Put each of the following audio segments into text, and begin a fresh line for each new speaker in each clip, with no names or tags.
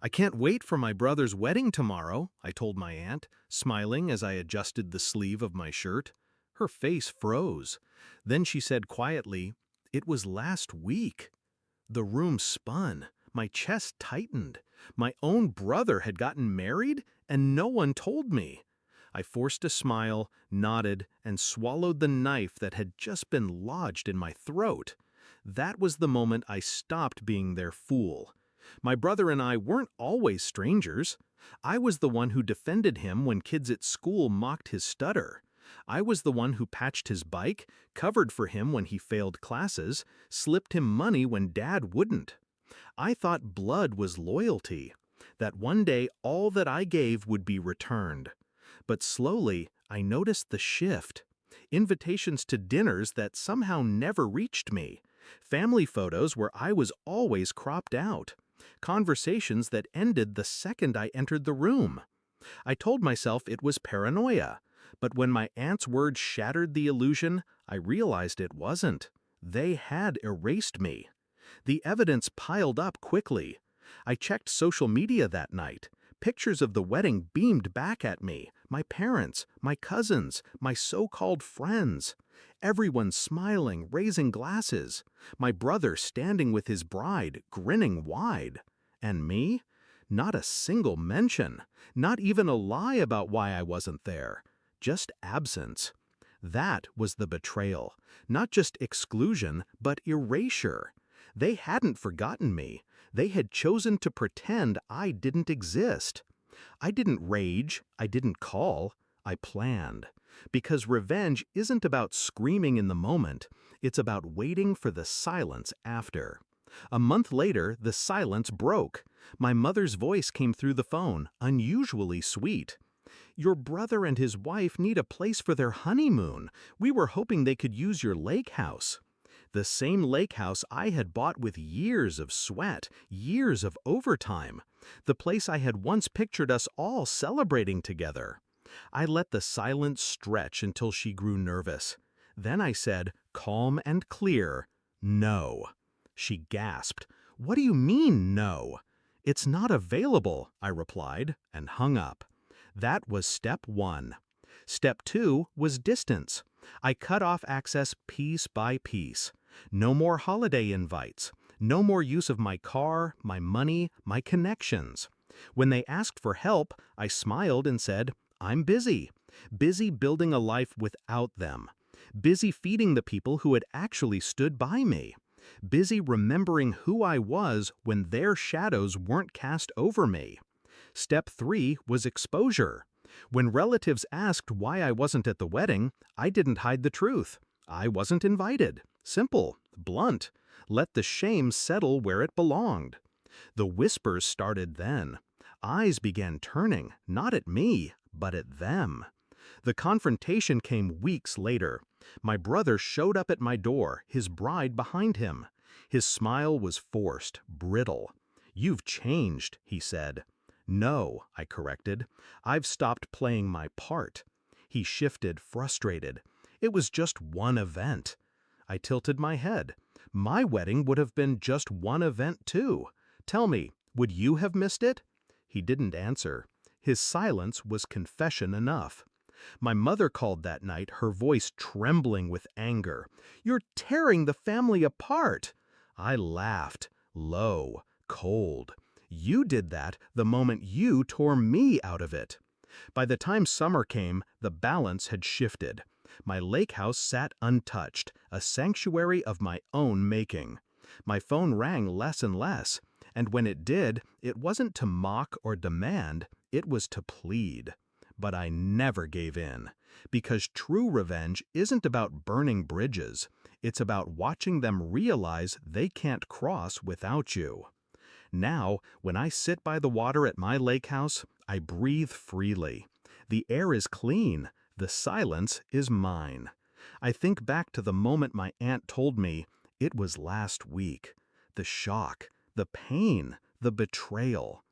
I can't wait for my brother's wedding tomorrow, I told my aunt, smiling as I adjusted the sleeve of my shirt. Her face froze. Then she said quietly, "It was last week." The room spun. My chest tightened. My own brother had gotten married, and no one told me. I forced a smile, nodded, and swallowed the knife that had just been lodged in my throat. That was the moment I stopped being their fool. My brother and I weren't always strangers. I was the one who defended him when kids at school mocked his stutter. I was the one who patched his bike, covered for him when he failed classes, slipped him money when Dad wouldn't. I thought blood was loyalty, that one day all that I gave would be returned. But slowly, I noticed the shift. Invitations to dinners that somehow never reached me. Family photos where I was always cropped out. Conversations that ended the second I entered the room. I told myself it was paranoia, but when my aunt's words shattered the illusion, I realized it wasn't. They had erased me. The evidence piled up quickly. I checked social media that night. Pictures of the wedding beamed back at me, my parents, my cousins, my so-called friends. Everyone smiling, raising glasses. My brother standing with his bride, grinning wide. And me? Not a single mention. Not even a lie about why I wasn't there. Just absence. That was the betrayal. Not just exclusion, but erasure. They hadn't forgotten me. They had chosen to pretend I didn't exist. I didn't rage. I didn't call. I planned. Because revenge isn't about screaming in the moment. It's about waiting for the silence after. A month later, the silence broke. My mother's voice came through the phone, unusually sweet. "Your brother and his wife need a place for their honeymoon. We were hoping they could use your lake house." The same lake house I had bought with years of sweat, years of overtime. The place I had once pictured us all celebrating together. I let the silence stretch until she grew nervous. Then I said, calm and clear, "No." She gasped. "What do you mean, no?" "It's not available," I replied, and hung up. That was step one. Step two was distance. I cut off access piece by piece. No more holiday invites. No more use of my car, my money, my connections. When they asked for help, I smiled and said, "I'm busy. Busy building a life without them. Busy feeding the people who had actually stood by me. Busy remembering who I was when their shadows weren't cast over me." Step three was exposure. When relatives asked why I wasn't at the wedding, I didn't hide the truth. I wasn't invited. Simple, blunt. Let the shame settle where it belonged. The whispers started then. Eyes began turning, not at me, but at them. The confrontation came weeks later. My brother showed up at my door, his bride behind him. His smile was forced, brittle. "You've changed," he said. "No," I corrected. "I've stopped playing my part." He shifted, frustrated. "It was just one event." I tilted my head. "My wedding would have been just one event too. Tell me, would you have missed it?" He didn't answer. His silence was confession enough. My mother called that night, her voice trembling with anger. "You're tearing the family apart." I laughed, low, cold. "You did that the moment you tore me out of it." By the time summer came, the balance had shifted. My lake house sat untouched, a sanctuary of my own making. My phone rang less and less, and when it did, it wasn't to mock or demand, it was to plead. But I never gave in, because true revenge isn't about burning bridges. It's about watching them realize they can't cross without you. Now, when I sit by the water at my lake house, I breathe freely. The air is clean. The silence is mine. I think back to the moment my aunt told me it was last week. The shock, the pain, the betrayal.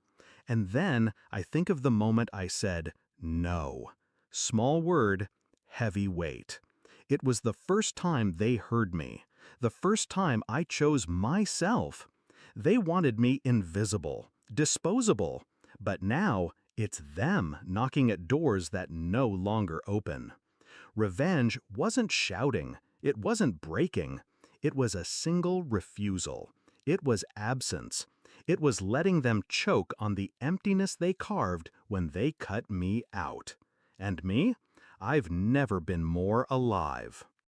And then I think of the moment I said, no. Small word, heavy weight. It was the first time they heard me. The first time I chose myself. They wanted me invisible, disposable. But now, it's them knocking at doors that no longer open. Revenge wasn't shouting, it wasn't breaking. It was a single refusal. It was absence. It was letting them choke on the emptiness they carved when they cut me out. And me? I've never been more alive.